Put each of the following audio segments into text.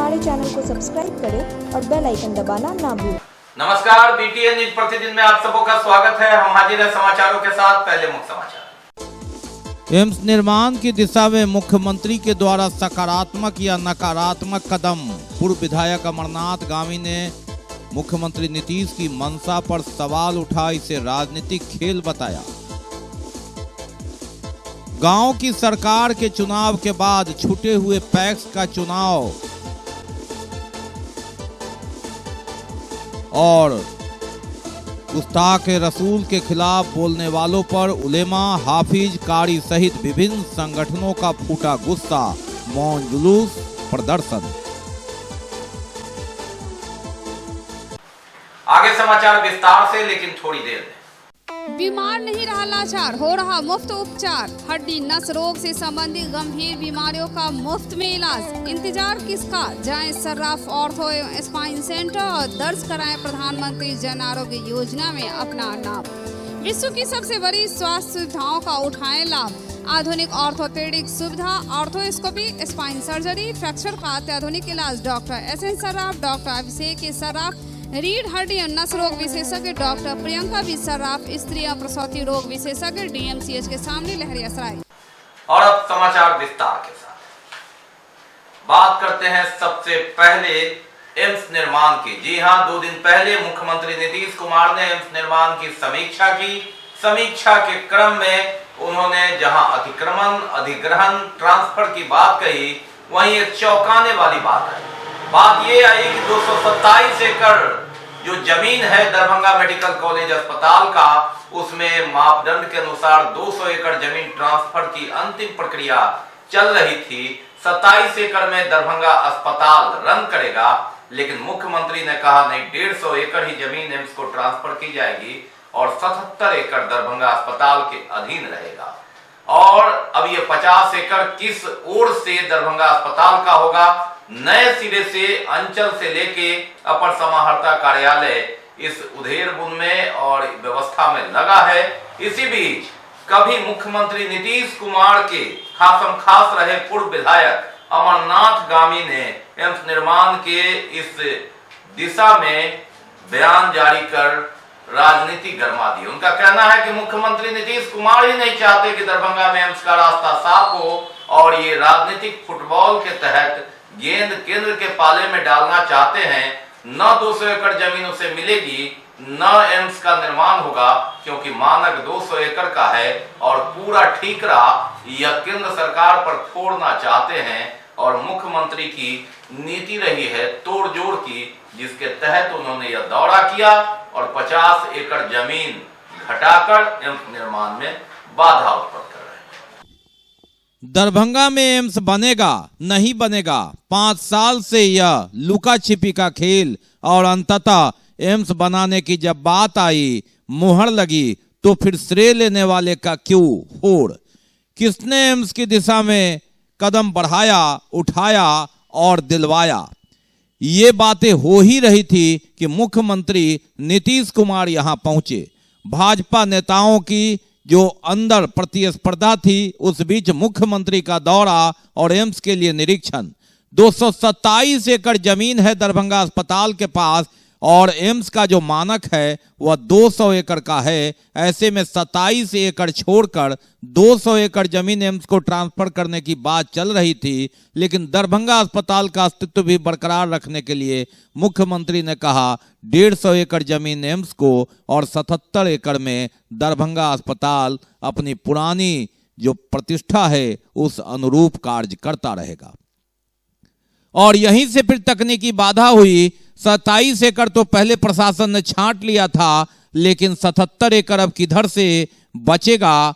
हमारे चैनल को सब्सक्राइब करें और बेल आइकन दबाना ना भूलें। नमस्कार, बीटीएन न्यूज प्रतिदिन में आप सबों का स्वागत है। हम हाजिर हैं समाचारों के साथ। पहले मुख्य समाचार। एम्स निर्माण की दिशा में मुख्यमंत्री के द्वारा सकारात्मक या नकारात्मक कदम। पूर्व विधायक अमरनाथ गामी ने मुख्यमंत्री नीतीश की मंशा पर सवाल उठा, इसे राजनीतिक खेल बताया। गांव की सरकार के चुनाव के बाद छूटे हुए पैक्स का चुनाव और गुस्ताख रसूल के खिलाफ बोलने वालों पर उलेमा, हाफिज, कारी सहित विभिन्न संगठनों का फूटा गुस्सा, मौन जुलूस, प्रदर्शन। आगे समाचार विस्तार से, लेकिन थोड़ी देर में। बीमार नहीं रहा लाचार, हो रहा मुफ्त उपचार। हड्डी नस रोग से संबंधित गंभीर बीमारियों का मुफ्त में इलाज। इंतजार किसका, जाएं सर्राफ ऑर्थो एवं स्पाइन सेंटर और दर्ज कराएं प्रधानमंत्री जन आरोग्य योजना में अपना नाम। विश्व की सबसे बड़ी स्वास्थ्य सुविधाओं का उठाएं लाभ। आधुनिक ऑर्थोपेडिक सुविधा, ऑर्थोस्कोपी, स्पाइन सर्जरी, फ्रैक्चर का अत्याधुनिक इलाज। Doctor S N Sarraf, doctor Abhishek Sarraf, रीढ़ हड्डी और नस रोग विशेषज्ञ डॉक्टर प्रियंका बी सर्राफ, स्त्री और प्रसूति रोग विशेषज्ञ डीएमसीएच के सामने लहरियासराय। और अब समाचार विस्तार के साथ। बात करते हैं सबसे पहले एम्स निर्माण की। जी हां, 2 दिन पहले मुख्यमंत्री नीतीश कुमार ने एम्स निर्माण की समीक्षा की। समीक्षा के क्रम में उन्होंने जहां अतिक्रमण, अधिग्रहण, ट्रांसफर की बात कही, वहीं एक चौंकाने वाली बात है। बात ये आई कि 227 एकड़ जो जमीन है दरभंगा मेडिकल कॉलेज अस्पताल का, उसमें मापदंड के अनुसार 200 एकड़ जमीन ट्रांसफर की अंतिम प्रक्रिया चल रही थी। 27 एकड़ में दरभंगा अस्पताल रन करेगा, लेकिन मुख्यमंत्री ने कहा नहीं, 150 एकड़ ही जमीन एम्स को ट्रांसफर की जाएगी और 77 एकड़ दरभंगा अस्पताल के अधीन रहेगा। और अब ये 50 एकड़ किस ओर से दरभंगा अस्पताल का होगा, नए सिरे से अंचल से लेके अपर समाहर्ता कार्यालय इस उधेड़बुन में और व्यवस्था में लगा है। इसी बीच कभी मुख्यमंत्री नीतीश कुमार के खासम खास रहे पूर्व विधायक अमरनाथ गामी ने एम्स निर्माण के इस दिशा में बयान जारी कर राजनीति गरमा दी। उनका कहना है कि मुख्यमंत्री नीतीश कुमार ही नहीं चाहते कि दरभंगा में एम्स का रास्ता साफ हो और ये राजनीतिक फुटबॉल के तहत गेंद केंद्र के पाले में डालना चाहते हैं। न 200 एकड़ जमीन उसे मिलेगी, न एम्स का निर्माण होगा, क्योंकि मानक 200 एकड़ का है और पूरा ठीकरा यह केंद्र सरकार पर फोड़ना चाहते हैं। और मुख्यमंत्री की नीति रही है तोड़जोड़ की, जिसके तहत उन्होंने यह दौरा किया और 50 एकड़ जमीन घटाकर एम्स निर्माण में बाधा उत्पन्न कर रहे हैं। दरभंगा में एम्स बनेगा नहीं बनेगा, 5 साल से यह लुका छिपी का खेल, और अंततः एम्स बनाने की जब बात आई, मुहर लगी, तो फिर श्रेय लेने वाले का क्यों होड़। किसने एम्स की दिशा में कदम बढ़ाया, उठाया और दिलवाया। ये बातें हो ही रही थी कि मुख्यमंत्री नीतीश कुमार यहां पहुंचे। भाजपा नेताओं की जो अंदर प्रतिस्पर्धा थी, उस बीच मुख्यमंत्री का दौरा और एम्स के लिए निरीक्षण। 227 एकड़ जमीन है दरभंगा अस्पताल के पास और एम्स का जो मानक है वह 200 एकड़ का है। ऐसे में 27 एकड़ छोड़कर 200 एकड़ जमीन एम्स को ट्रांसफर करने की बात चल रही थी, लेकिन दरभंगा अस्पताल का अस्तित्व भी बरकरार रखने के लिए मुख्यमंत्री ने कहा 150 एकड़ जमीन एम्स को और 77 एकड़ में दरभंगा अस्पताल अपनी पुरानी जो प्रतिष्ठा है उस अनुरूप कार्य करता रहेगा। और यहीं से फिर तकनीकी बाधा हुई। 27 एकड़ तो पहले प्रशासन ने छांट लिया था, लेकिन 77 एकड़ अब किधर से बचेगा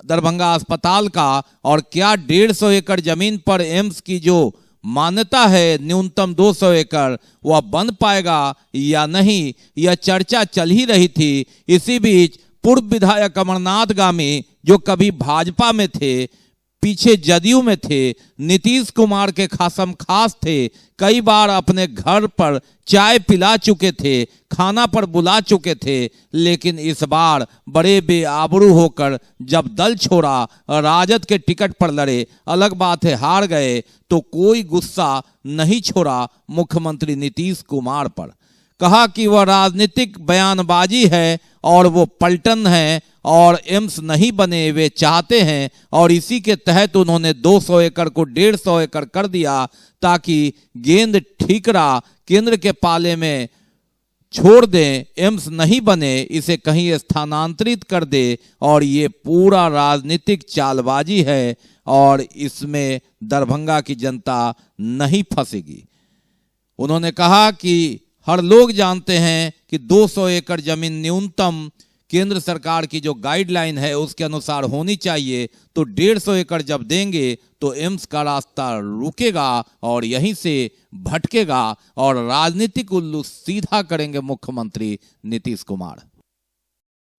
दरभंगा अस्पताल का। और क्या 150 एकड़ जमीन पर एम्स की जो मान्यता है न्यूनतम 200 एकड़, वह बन पाएगा या नहीं, यह चर्चा चल ही रही थी। इसी बीच पूर्व विधायक अमरनाथ गामी, जो कभी भाजपा में थे, पीछे जदयू में थे, नीतीश कुमार के खासम खास थे, कई बार अपने घर पर चाय पिला चुके थे, खाना पर बुला चुके थे, लेकिन इस बार बड़े बेआबरू होकर जब दल छोड़ा, राजद के टिकट पर लड़े, अलग बात है हार गए, तो कोई गुस्सा नहीं छोड़ा मुख्यमंत्री नीतीश कुमार पर। कहा कि वह राजनीतिक बयानबाजी है और वो पलटन है और एम्स नहीं बने वे चाहते हैं, और इसी के तहत उन्होंने 200 एकड़ को 150 एकड़ कर दिया ताकि गेंद ठीकरा केंद्र के पाले में छोड़ दें, एम्स नहीं बने, इसे कहीं स्थानांतरित कर दे, और ये पूरा राजनीतिक चालबाजी है और इसमें दरभंगा की जनता नहीं फंसेगी। उन्होंने कहा कि हर लोग जानते हैं कि 200 एकड़ जमीन न्यूनतम केंद्र सरकार की जो गाइडलाइन है उसके अनुसार होनी चाहिए, तो 150 एकड़ जब देंगे तो एम्स का रास्ता रुकेगा और यहीं से भटकेगा और राजनीतिक उल्लू सीधा करेंगे मुख्यमंत्री नीतीश कुमार।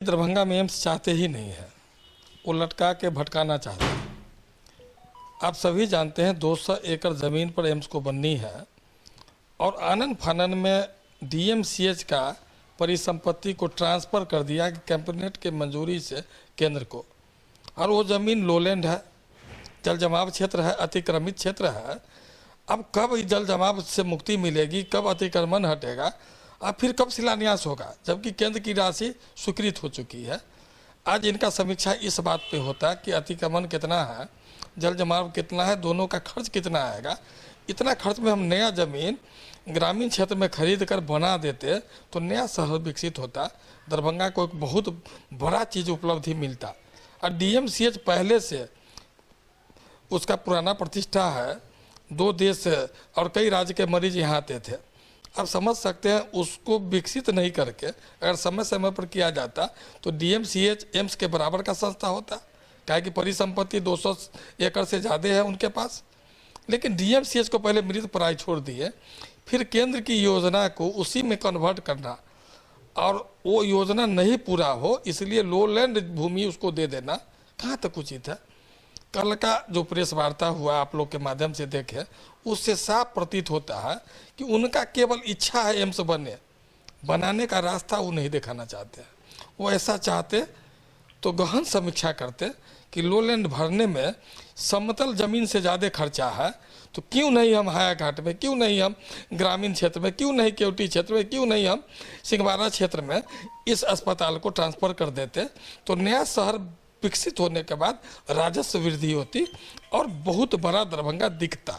दरभंगा में एम्स चाहते ही नहीं है, वो लटका के भटकाना चाहते हैं। आप सभी जानते हैं 200 एकड़ ज़मीन पर एम्स को बननी है और आनन फानन में डीएमसीएच का परिसंपत्ति को ट्रांसफ़र कर दिया कि कैबिनेट के मंजूरी से केंद्र को, और वो ज़मीन लोलैंड है, जल जमाव क्षेत्र है, अतिक्रमित क्षेत्र है। अब कब जल जमाव से मुक्ति मिलेगी, कब अतिक्रमण हटेगा और फिर कब शिलान्यास होगा, जबकि केंद्र की राशि स्वीकृत हो चुकी है। आज इनका समीक्षा इस बात पे होता है कि अतिक्रमण कितना है, जल जमाव कितना है, दोनों का खर्च कितना आएगा। इतना खर्च में हम नया ज़मीन ग्रामीण क्षेत्र में खरीद कर बना देते तो नया शहर विकसित होता, दरभंगा को एक बहुत बड़ा चीज़ उपलब्धि मिलता। और डीएमसीएच पहले से उसका पुराना प्रतिष्ठा है, 2 देश और कई राज्य के मरीज यहाँ आते थे। आप समझ सकते हैं उसको विकसित नहीं करके अगर समय समय पर किया जाता तो डीएमसीएच एम्स के बराबर का संस्था होता, क्या कि परिसंपत्ति 200 एकड़ से ज़्यादा है उनके पास। लेकिन डीएमसीएच को पहले मृत प्राय छोड़ दिए, फिर केंद्र की योजना को उसी में कन्वर्ट करना, और वो योजना नहीं पूरा हो इसलिए लोलैंड भूमि उसको दे देना कहाँ तक उचित है। कल का जो प्रेस वार्ता हुआ आप लोग के माध्यम से देखे, उससे साफ प्रतीत होता है कि उनका केवल इच्छा है एम्स बनाने का रास्ता वो नहीं दिखाना चाहते हैं। वो ऐसा चाहते तो गहन समीक्षा करते कि लोलैंड भरने में समतल जमीन से ज़्यादा खर्चा है, तो क्यों नहीं हम हायाघाट में, क्यों नहीं हम ग्रामीण क्षेत्र में, क्यों नहीं केवटी क्षेत्र में, क्यों नहीं हम सिंहवाड़ा क्षेत्र में इस अस्पताल को ट्रांसफ़र कर देते, तो नया शहर विकसित होने के बाद राजस्व वृद्धि होती और बहुत बड़ा दरभंगा दिखता।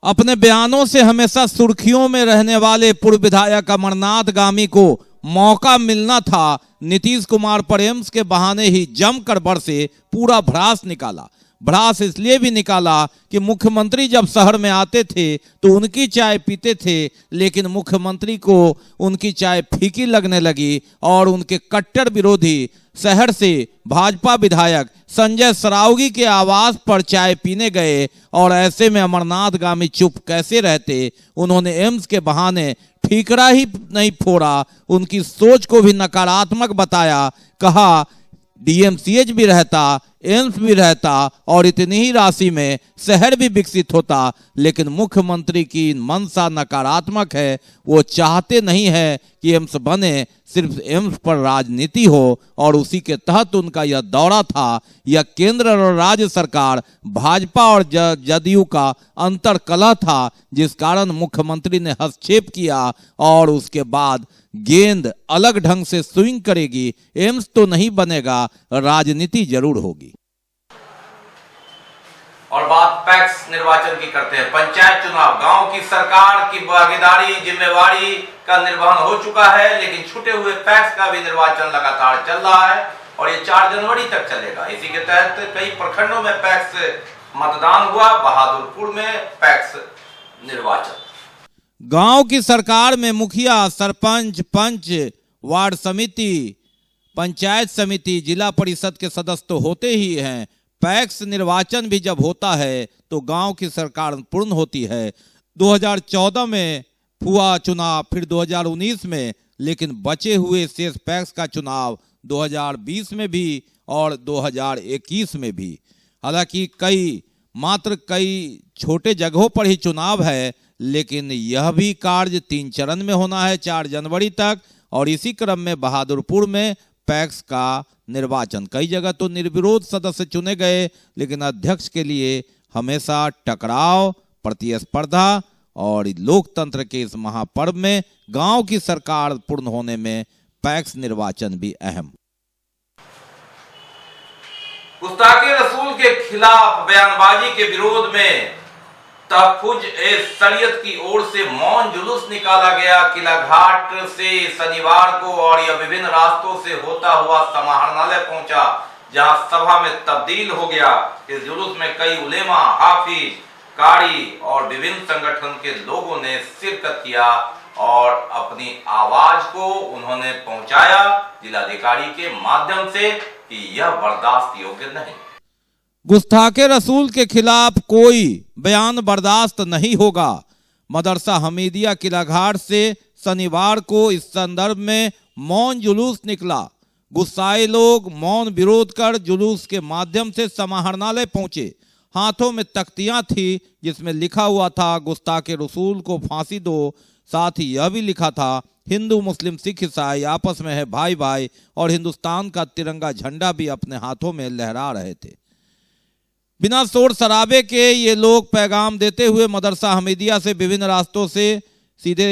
अपने बयानों से हमेशा सुर्खियों में रहने वाले पूर्व विधायक अमरनाथ गामी को मौका मिलना था नीतीश कुमार पर एम्स के बहाने ही जमकर बरसे पूरा भड़ास निकाला। भड़ास इसलिए भी निकाला कि मुख्यमंत्री जब शहर में आते थे तो उनकी चाय पीते थे, लेकिन मुख्यमंत्री को उनकी चाय फीकी लगने लगी और उनके कट्टर विरोधी शहर से भाजपा विधायक संजय सरावगी के आवास पर चाय पीने गए, और ऐसे में अमरनाथ गामी चुप कैसे रहते। उन्होंने एम्स के बहाने ठीकरा ही नहीं फोड़ा, उनकी सोच को भी नकारात्मक बताया। कहा डीएमसीएच भी रहता, एम्स भी रहता और इतनी ही राशि में शहर भी विकसित होता, लेकिन मुख्यमंत्री की मंशा नकारात्मक है। वो चाहते नहीं है कि एम्स बने, सिर्फ एम्स पर राजनीति हो, और उसी के तहत उनका यह दौरा था। यह केंद्र और राज्य सरकार भाजपा और जदयू का अंतर कलह था, जिस कारण मुख्यमंत्री ने हस्तक्षेप किया और उसके बाद गेंद अलग ढंग से स्विंग करेगी। एम्स तो नहीं बनेगा, राजनीति जरूर होगी। और बात पैक्स निर्वाचन की करते हैं। पंचायत चुनाव, गांव की सरकार की भागीदारी जिम्मेवारी का निर्वहन हो चुका है, लेकिन छूटे हुए पैक्स का भी निर्वाचन लगातार चल रहा है और ये 4 जनवरी तक चलेगा। इसी के तहत कई प्रखंडों में पैक्स मतदान हुआ। बहादुरपुर में पैक्स निर्वाचन। गांव की सरकार में मुखिया, सरपंच, पंच, वार्ड समिति, पंचायत समिति, जिला परिषद के सदस्य तो होते ही हैं। पैक्स निर्वाचन भी जब होता है तो गांव की सरकार पूर्ण होती है। 2014 में हुआ चुनाव, फिर 2019 में, लेकिन बचे हुए शेष पैक्स का चुनाव 2020 में भी और 2021 में भी। हालांकि कई छोटे जगहों पर ही चुनाव है, लेकिन यह भी कार्य 3 चरण में होना है 4 जनवरी तक। और इसी क्रम में बहादुरपुर में पैक्स का निर्वाचन, कई जगह तो निर्विरोध सदस्य चुने गए, लेकिन अध्यक्ष के लिए हमेशा टकराव, प्रतिस्पर्धा और लोकतंत्र के इस महापर्व में गांव की सरकार पूर्ण होने में पैक्स निर्वाचन भी अहम। गुस्ताखी रसूल के खिलाफ बयानबाजी के विरोध में तहफ्फुज शरीयत की ओर से मौन जुलूस निकाला गया। किला घाट से शनिवार को और यह विभिन्न रास्तों से होता हुआ समाहरणालय पहुंचा, जहां सभा में तब्दील हो गया। इस जुलूस में कई उलेमा, हाफिज, कारी और विभिन्न संगठन के लोगों ने शिरकत किया और अपनी आवाज को उन्होंने पहुंचाया जिलाधिकारी के माध्यम से कि यह बर्दाश्त योग्य नहीं। गुस्ताखे रसूल के खिलाफ कोई बयान बर्दाश्त नहीं होगा। मदरसा हमीदिया किला घाट से शनिवार को इस संदर्भ में मौन जुलूस निकला। गुस्साए लोग मौन विरोध कर जुलूस के माध्यम से समाहरणालय पहुंचे। हाथों में तख्तियां थी जिसमें लिखा हुआ था गुस्ताखे रसूल को फांसी दो। साथ ही यह भी लिखा था हिंदू, मुस्लिम, सिख, ईसाई आपस में है भाई भाई, और हिंदुस्तान का तिरंगा झंडा भी अपने हाथों में लहरा रहे थे। बिना शोर शराबे के ये लोग पैगाम देते हुए मदरसा हमीदिया से विभिन्न रास्तों से सीधे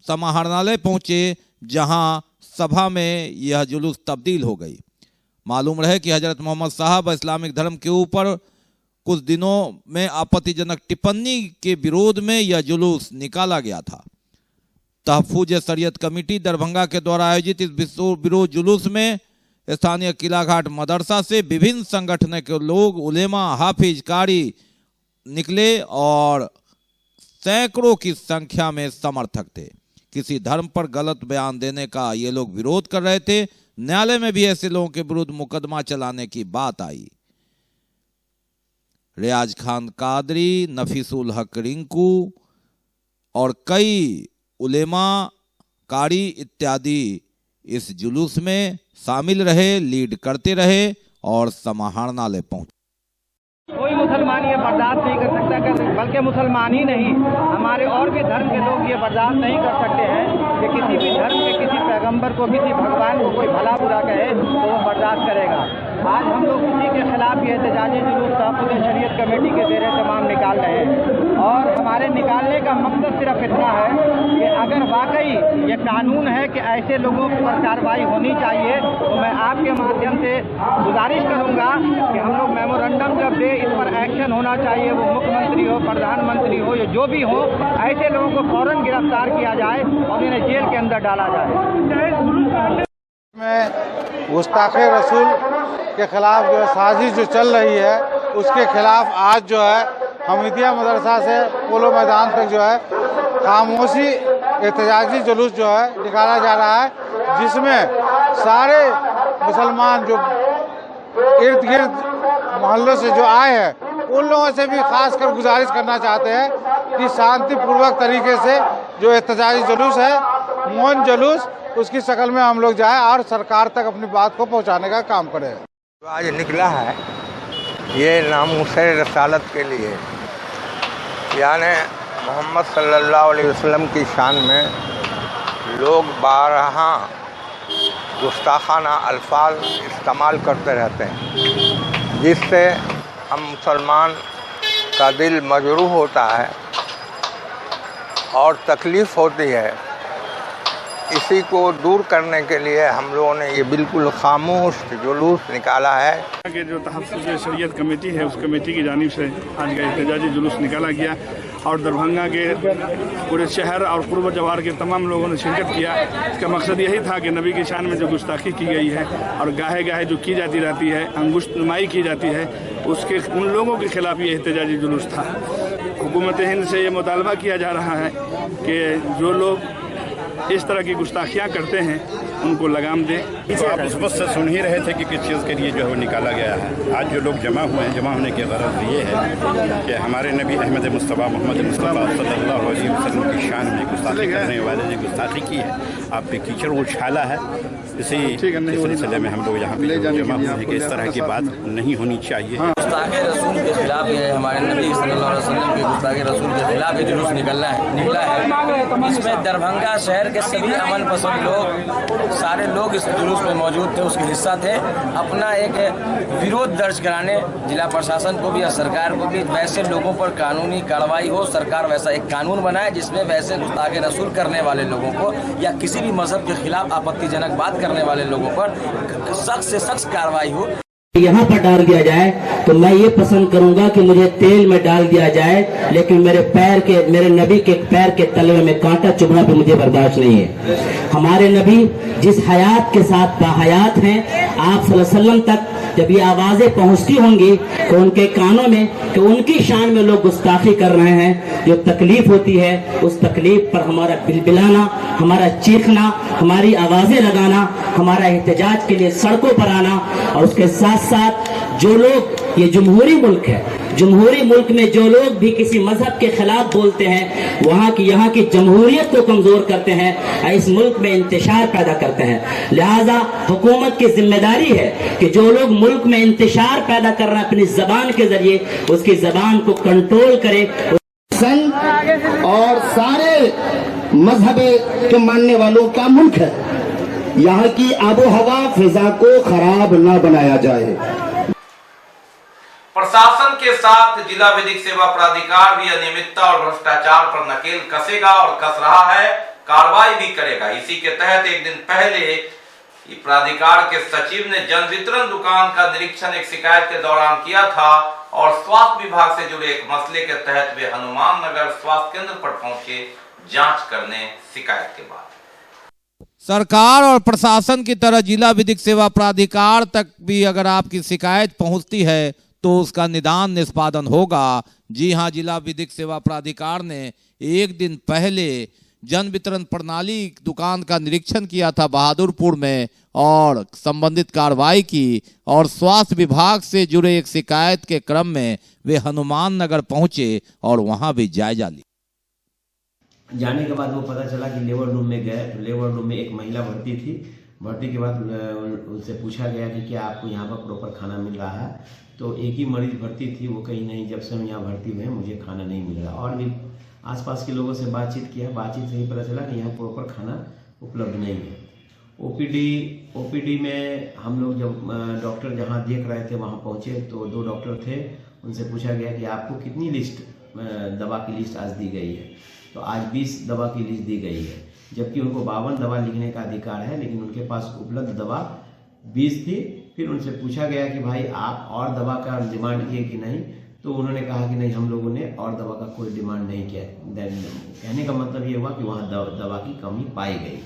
समाहरणालय पहुंचे, जहां सभा में यह जुलूस तब्दील हो गई। मालूम रहे कि हजरत मोहम्मद साहब इस्लामिक धर्म के ऊपर कुछ दिनों में आपत्तिजनक टिप्पणी के विरोध में यह जुलूस निकाला गया था। तहफ्फुज शरीयत कमेटी दरभंगा के द्वारा आयोजित इस विरोध जुलूस में स्थानीय किला घाट मदरसा से विभिन्न संगठन के लोग, उलेमा, हाफिज, कारी निकले और सैकड़ों की संख्या में समर्थक थे। किसी धर्म पर गलत बयान देने का ये लोग विरोध कर रहे थे। न्यायालय में भी ऐसे लोगों के विरुद्ध मुकदमा चलाने की बात आई। रियाज खान कादरी, नफीसुल हक रिंकू और कई उलेमा, कारी इत्यादि इस जुलूस में शामिल रहे, लीड करते रहे और समाहरणालय पहुंचे। कोई मुसलमान ये बर्दाश्त नहीं कर सकता, बल्कि मुसलमान ही नहीं, हमारे और भी धर्म के लोग ये बर्दाश्त नहीं कर सकते हैं कि किसी भी धर्म के किसी पैगंबर को, किसी भगवान को कोई भला बुरा कहे तो वो बर्दाश्त करेगा। आज हम लोग इसी के खिलाफ ये एहतजाजी जुलूस तहफ्फुज शरीयत कमेटी के ज़ेरे तमाम निकाल रहे हैं। और हमारे निकालने का मकसद सिर्फ इतना है कि अगर वाकई ये कानून है कि ऐसे लोगों पर कार्रवाई होनी चाहिए, तो मैं आपके माध्यम से गुजारिश करूँगा कि हम लोग मेमोरेंडम जब दे, इस पर एक्शन होना चाहिए। वो मुख्यमंत्री हो, प्रधानमंत्री हो या जो भी हो, ऐसे लोगों को फौरन गिरफ्तार किया जाए और इन्हें जेल के अंदर डाला जाए। में गुस्ताखे रसूल के खिलाफ जो साजिश जो चल रही है, उसके खिलाफ आज जो है हमीदिया मदरसा से पोलो मैदान तक जो है खामोशी एहतजाजी जुलूस जो है निकाला जा रहा है, जिसमें सारे मुसलमान जो इर्द गिर्द मोहल्लों से जो आए हैं, उन लोगों से भी खासकर गुजारिश करना चाहते हैं कि शांतिपूर्वक तरीके से जो एहतजाजी जुलूस है, मौन जुलूस, उसकी शक्ल में हम लोग जाएं और सरकार तक अपनी बात को पहुंचाने का काम करें। जो आज निकला है ये नामूसे रसालत के लिए, यानी मोहम्मद सल्लल्लाहु अलैहि वसल्लम की शान में लोग बारहा गुस्ताखाना अल्फाज इस्तेमाल करते रहते हैं, जिससे हम मुसलमान का दिल मजरूह होता है और तकलीफ़ होती है। इसी को दूर करने के लिए हम लोगों ने ये बिल्कुल खामोश जुलूस निकाला है। कि जो तहफ्फुज शरीयत कमेटी है, उस कमेटी की जानिब से आज का एहतजाजी जुलूस निकाला गया और दरभंगा के पूरे शहर और पूर्व जवार के तमाम लोगों ने शिरकत किया। इसका मकसद यही था कि नबी की शान में जो गुस्ताखी की गई है और गाहे गाहे जो की जाती रहती है, अंगुश्त नुमाई की जाती है, उसके उन लोगों के खिलाफ ये एहतजाजी जुलूस था। हुकूमत हिंद से ये मुतालबा किया जा रहा है कि जो लोग इस तरह की गुस्ताखियाँ करते हैं उनको लगाम दें। तो आप उस वक्त से सुन ही रहे थे कि किस चीज़ के लिए जो है वो निकाला गया है। आज जो लोग जमा हुए हैं, जमा होने की गरज ये है कि हमारे नबी अहमद मुस्तफ़ा मोहम्मद मुस्तफ़ा सल्लल्लाहु अलैहि वसल्लम की शान में गुस्ताखी करने वाले ने गुस्ताखी की है, आप पे कीचड़ उछाला है। इसी सिलसिले में हम लोग यहाँ पे जमा हुए हैं कि इस तरह की बात नहीं होनी चाहिए। गुस्ताखे रसूल के खिलाफ ये हमारे नबी सल्लल्लाहु अलैहि वसल्लम के गुस्ताखे रसूल के खिलाफ ये जुलूस निकला है। इसमें दरभंगा शहर के सभी अमन पसंद लोग, सारे लोग इस जुलूस में मौजूद थे, उसके हिस्सा थे। अपना एक विरोध दर्ज कराने जिला प्रशासन को भी और सरकार को भी वैसे लोगों पर कानूनी कार्रवाई हो, सरकार वैसा एक कानून बनाए जिसमें वैसे गुस्ताखे रसूल करने वाले लोगों को या किसी भी मजहब के खिलाफ आपत्तिजनक बात करने वाले लोगों पर सख्त से सख्त कार्रवाई हो। यहाँ पर डाल दिया जाए तो मैं ये पसंद करूंगा कि मुझे तेल में डाल दिया जाए, लेकिन मेरे नबी के पैर के तलवे में कांटा चुभना भी मुझे बर्दाश्त नहीं है। हमारे नबी जिस हयात के साथ बाहयात हैं, आप सल्लल्लाहु अलैहि वसल्लम तक जब ये आवाजें पहुंचती होंगी तो उनके कानों में कि उनकी शान में लोग गुस्ताखी कर रहे हैं, जो तकलीफ होती है उस तकलीफ पर हमारा बिलबिलाना, हमारा चीखना, हमारी आवाजें लगाना, हमारा एहतजाज के लिए सड़कों पर आना, और उसके साथ साथ जो लोग, ये जमहूरी मुल्क है, जमहूरी मुल्क में जो लोग भी किसी मजहब के खिलाफ बोलते हैं, यहाँ की जमहूरियत को कमजोर करते हैं, इस मुल्क में इंतशार पैदा करते हैं। लिहाजा हुकूमत की जिम्मेदारी है कि जो लोग मुल्क में इंतशार पैदा कर रहे हैं अपनी जबान के जरिए, उसकी जबान को कंट्रोल करे। संघ और सारे मजहब के मानने वालों का मुल्क है, यहाँ की आबो हवा फिजा को खराब न बनाया जाए। प्रशासन के साथ जिला विधिक सेवा प्राधिकार भी अनियमितता और भ्रष्टाचार पर नकेल कसेगा और कस रहा है, कार्रवाई भी करेगा। इसी के तहत एक दिन पहले प्राधिकार के सचिव ने जन वितरण दुकान का निरीक्षण एक शिकायत के दौरान किया था और स्वास्थ्य विभाग से जुड़े एक मसले के तहत वे हनुमान नगर स्वास्थ्य केंद्र पर पहुंचे जांच करने शिकायत के बाद। सरकार और प्रशासन की तरह जिला विधिक सेवा प्राधिकार तक भी अगर आपकी शिकायत पहुंचती है तो उसका निदान निष्पादन होगा। जी हां, जिला विधिक सेवा प्राधिकार ने एक दिन पहले जन वितरण प्रणाली दुकान का निरीक्षण किया था बहादुरपुर में और संबंधित कार्रवाई की, और स्वास्थ्य विभाग से जुड़े एक शिकायत के क्रम में वे हनुमान नगर पहुंचे और वहां भी जायजा लिया। जाने के बाद वो पता चला कि लेबर रूम में गए तो लेबर रूम में एक महिला भर्ती थी। भर्ती के बाद उनसे पूछा गया कि क्या आपको यहाँ पर प्रॉपर खाना मिल रहा है, तो एक ही मरीज भर्ती थी, वो कहीं नहीं, जब से हम यहाँ भर्ती हुए हैं मुझे खाना नहीं मिल रहा। और भी आसपास के लोगों से बातचीत किया, बातचीत से ही पता चला कि यहाँ प्रॉपर खाना उपलब्ध नहीं है। ओपीडी में हम लोग जब डॉक्टर जहाँ देख रहे थे वहाँ पहुँचे तो 2 डॉक्टर थे, उनसे पूछा गया कि आपको कितनी लिस्ट दवा की लिस्ट आज दी गई है, तो आज 20 दवा की लिस्ट दी गई है, जबकि उनको 52 दवा लिखने का अधिकार है, लेकिन उनके पास उपलब्ध दवा 20 थी। फिर उनसे पूछा गया कि भाई आप और दवा का डिमांड किए कि नहीं, तो उन्होंने कहा कि नहीं, हम लोगों ने और दवा का कोई डिमांड नहीं किया। कहने का मतलब ये हुआ कि वहाँ दवा की कमी पाई गई।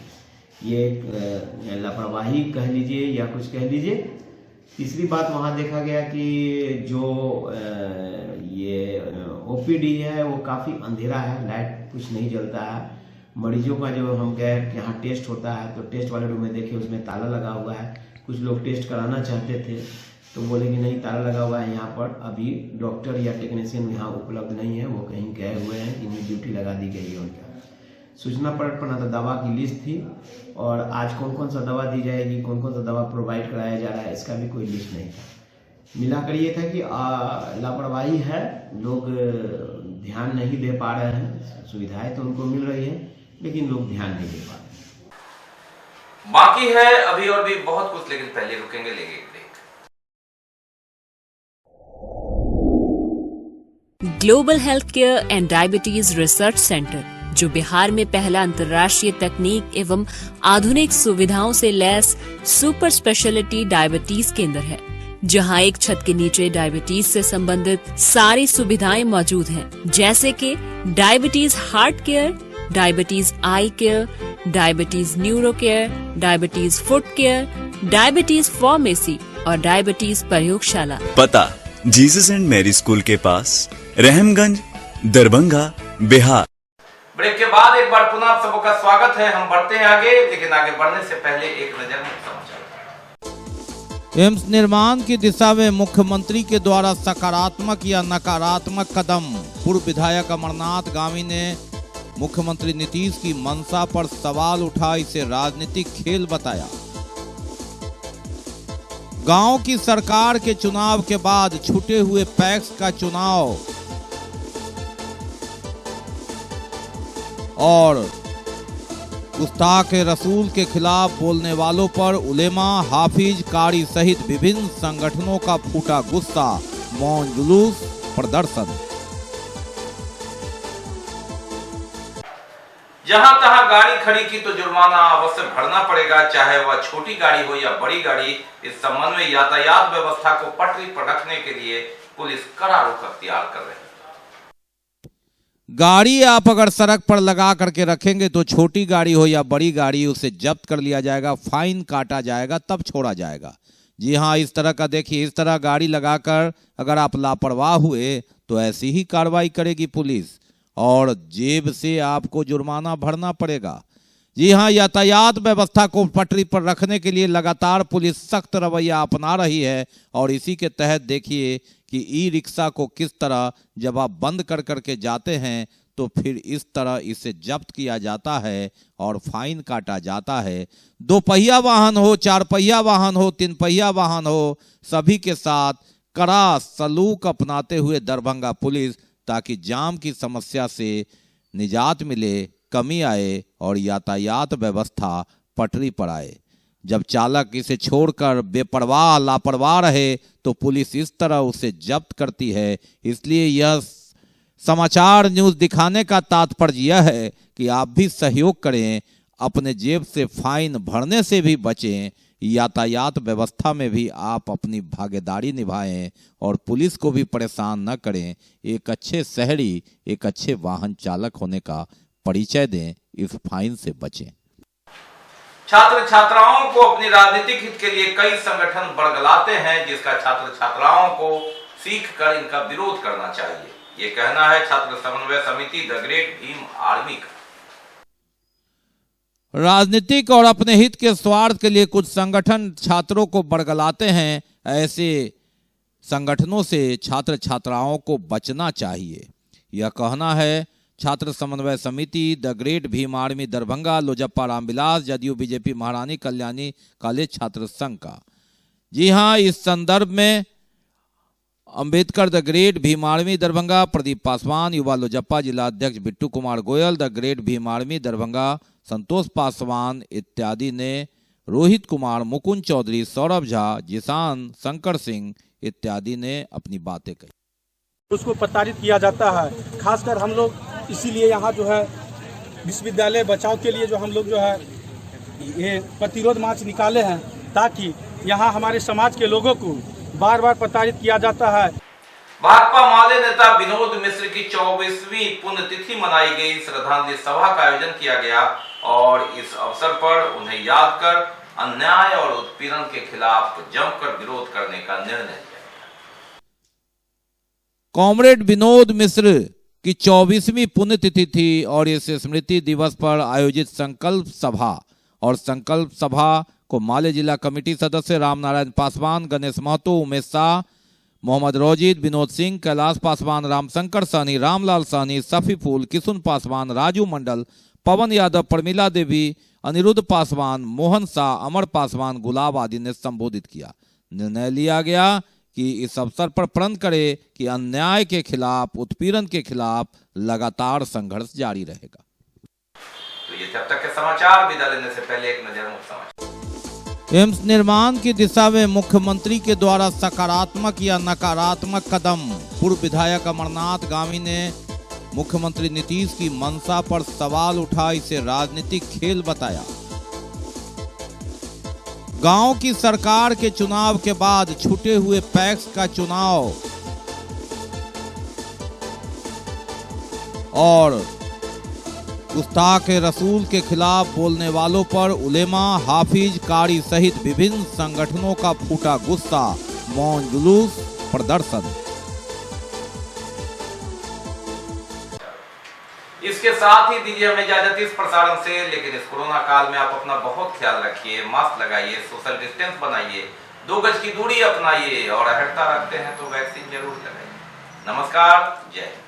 ये एक लापरवाही कह लीजिए या कुछ कह लीजिए। तीसरी बात, वहाँ देखा गया कि जो ये ओपीडी है वो काफ़ी अंधेरा है, लाइट कुछ नहीं जलता है। मरीजों का जो हम गए यहाँ टेस्ट होता है तो टेस्ट वाले रूम में देखे उसमें ताला लगा हुआ है। कुछ लोग टेस्ट कराना चाहते थे तो बोले कि नहीं, ताला लगा हुआ है, यहाँ पर अभी डॉक्टर या टेक्नीशियन यहाँ उपलब्ध नहीं है, वो कहीं गए हुए हैं, इन्हें ड्यूटी लगा दी गई है उनका। सूचना पलट पर ना तो दवा की लिस्ट थी और आज कौन कौन सा दवा दी जाएगी, कौन कौन सा दवा प्रोवाइड कराया जा रहा है, इसका भी कोई लिस्ट नहीं था। मिलाकर ये था कि लापरवाही है, लोग ध्यान नहीं दे पा रहे हैं। सुविधाएं तो उनको मिल रही है लेकिन लोग ध्यान नहीं दे पा रहे। बाकी है अभी और भी बहुत कुछ, लेकिन पहले रुकेंगे, लेंगे एक break. Global health care and diabetes research centre, जो बिहार में पहला अंतर्राष्ट्रीय तकनीक एवं आधुनिक सुविधाओं से लैस सुपर स्पेशलिटी डायबिटीज केंद्र है, जहां एक छत के नीचे डायबिटीज से संबंधित सारी सुविधाएं मौजूद हैं, जैसे कि diabetes heart care, diabetes eye care, diabetes neuro care, diabetes foot care, diabetes pharmacy और डायबिटीज प्रयोगशाला। पता जीसस एंड मैरी स्कूल के पास, रहमगंज, दरभंगा, बिहार। ब्रेक के बाद एक बार पुनः आप सबका स्वागत है। हम बढ़ते हैं आगे, लेकिन आगे बढ़ने से पहले एक नजर समाचार। एम्स निर्माण की दिशा में मुख्यमंत्री के द्वारा सकारात्मक या नकारात्मक कदम। पूर्व विधायक अमरनाथ गामी ने मुख्यमंत्री नीतीश की मंशा पर सवाल उठा, इसे राजनीतिक खेल बताया। गांव की सरकार के चुनाव के बाद छूटे हुए पैक्स का चुनाव और गुस्ताख रसूल के खिलाफ बोलने वालों पर उलेमा, हाफिज, कारी सहित विभिन्न संगठनों का फूटा गुस्सा, मौन जुलूस, प्रदर्शन। जहां तहां गाड़ी खड़ी की तो जुर्माना अवश्य भरना पड़ेगा, चाहे वह छोटी गाड़ी हो या बड़ी गाड़ी। इस संबंध में यातायात व्यवस्था को पटरी पर रखने के लिए पुलिस कड़ा रुख अख्तियार कर रही है। गाड़ी आप अगर सड़क पर लगा करके रखेंगे तो छोटी गाड़ी हो या बड़ी गाड़ी, उसे जब्त कर लिया जाएगा, फाइन काटा जाएगा, तब छोड़ा जाएगा। जी हाँ, इस तरह का देखिए, इस तरह गाड़ी लगाकर अगर आप लापरवाह हुए तो ऐसी ही कार्रवाई करेगी पुलिस और जेब से आपको जुर्माना भरना पड़ेगा। जी हाँ, यातायात व्यवस्था को पटरी पर रखने के लिए लगातार पुलिस सख्त रवैया अपना रही है और इसी के तहत देखिए कि ई रिक्शा को किस तरह जब आप बंद कर करके जाते हैं तो फिर इस तरह इसे जब्त किया जाता है और फाइन काटा जाता है। 2 पहिया वाहन हो, 4 पहिया वाहन हो, 3 पहिया वाहन हो, सभी के साथ कड़ा सलूक अपनाते हुए दरभंगा पुलिस, ताकि जाम की समस्या से निजात मिले, कमी आए और यातायात व्यवस्था पटरी पर आए। जब चालक इसे छोड़कर बेपरवाह लापरवाह रहे तो पुलिस इस तरह उसे जब्त करती है। इसलिए यह समाचार न्यूज़ दिखाने का तात्पर्य यह है कि आप भी सहयोग करें, अपने जेब से फाइन भरने से भी बचें, यातायात व्यवस्था में भी आप अपनी भागीदारी निभाएं और पुलिस को भी परेशान न करें। एक अच्छे शहरी, एक अच्छे वाहन चालक होने का परिचय दें, इस फाइन से बचें। छात्र छात्राओं को अपनी राजनीतिक हित के लिए कई संगठन बरगलाते हैं, जिसका छात्र छात्राओं को सीख कर इनका विरोध करना चाहिए। ये कहना है छात्र समन्वय समिति द ग्रेट भीम आर्मी का। राजनीतिक और अपने हित के स्वार्थ के लिए कुछ संगठन छात्रों को बरगलाते हैं, ऐसे संगठनों से छात्र छात्राओं को बचना चाहिए। यह कहना है छात्र समन्वय समिति the great Bhim army Darbhanga, LJP Ramvilas, JDU BJP Maharani Kalyani college छात्र संघ का। जी हाँ, इस संदर्भ में Ambedkar the great Bhim army Darbhanga, Pradeep Paswan, युवा लोजप्पा जिला अध्यक्ष Bittu Kumar Goyal, the great Bhim army Darbhanga, Santosh Paswan इत्यादि ने, रोहित कुमार, मुकुंद चौधरी, सौरभ झा, जिसान, शंकर सिंह इत्यादि ने अपनी बातें कही। उसको प्रताड़ित किया जाता है। खासकर हम लोग इसीलिए यहाँ जो है विश्वविद्यालय बचाव के लिए जो हम लोग जो है ये प्रतिरोध मार्च निकाले हैं, ताकि यहाँ हमारे समाज के लोगों को बार बार प्रताड़ित किया जाता है। भाकपा माले नेता विनोद मिश्र की 24वीं पुण्यतिथि मनाई गई। श्रद्धांजलि सभा का आयोजन किया गया और इस अवसर पर उन्हें याद कर अन्याय और उत्पीड़न के खिलाफ जमकर विरोध करने का निर्णय लिया। कॉमरेड विनोद मिश्र की 24वीं पुण्यतिथि थी और इस स्मृति दिवस पर आयोजित संकल्प सभा को माले जिला कमेटी सदस्य रामनारायण पासवान, गणेश महतो, उमेश शाह, मोहम्मद रोजिद, विनोद सिंह, कैलाश पासवान, रामशंकर सहनी, रामलाल सहनी, सफी फूल, किशुन पासवान, राजू मंडल, पवन यादव, प्रमिला देवी, अनिरुद्ध पासवान, मोहन शाह, अमर पासवान, गुलाब आदि ने संबोधित किया। निर्णय लिया गया कि इस अवसर पर प्रण करे कि अन्याय के खिलाफ, उत्पीड़न के खिलाफ लगातार संघर्ष जारी रहेगा। तो ये जब तक के समाचार, विदा लेने से पहले एक नजर मुख्य समाचार। एम्स निर्माण की दिशा में मुख्यमंत्री के द्वारा सकारात्मक या नकारात्मक कदम। पूर्व विधायक अमरनाथ गामी ने मुख्यमंत्री नीतीश की मंशा पर सवाल उठा, इसे राजनीतिक खेल बताया। गांव की सरकार के चुनाव के बाद छूटे हुए पैक्स का चुनाव और गुस्ताख रसूल के खिलाफ बोलने वालों पर उलेमा, हाफिज, कारी सहित विभिन्न संगठनों का फूटा गुस्सा, मौन जुलूस, प्रदर्शन। इसके साथ ही दीजिए हमें इजाजत इस प्रसारण से, लेकिन इस कोरोना काल में आप अपना बहुत ख्याल रखिए, मास्क लगाइए, सोशल डिस्टेंस बनाइए, 2 गज की दूरी अपनाइए और अहर्ता रखते हैं तो वैक्सीन जरूर लगाइए। नमस्कार, जय हिंद।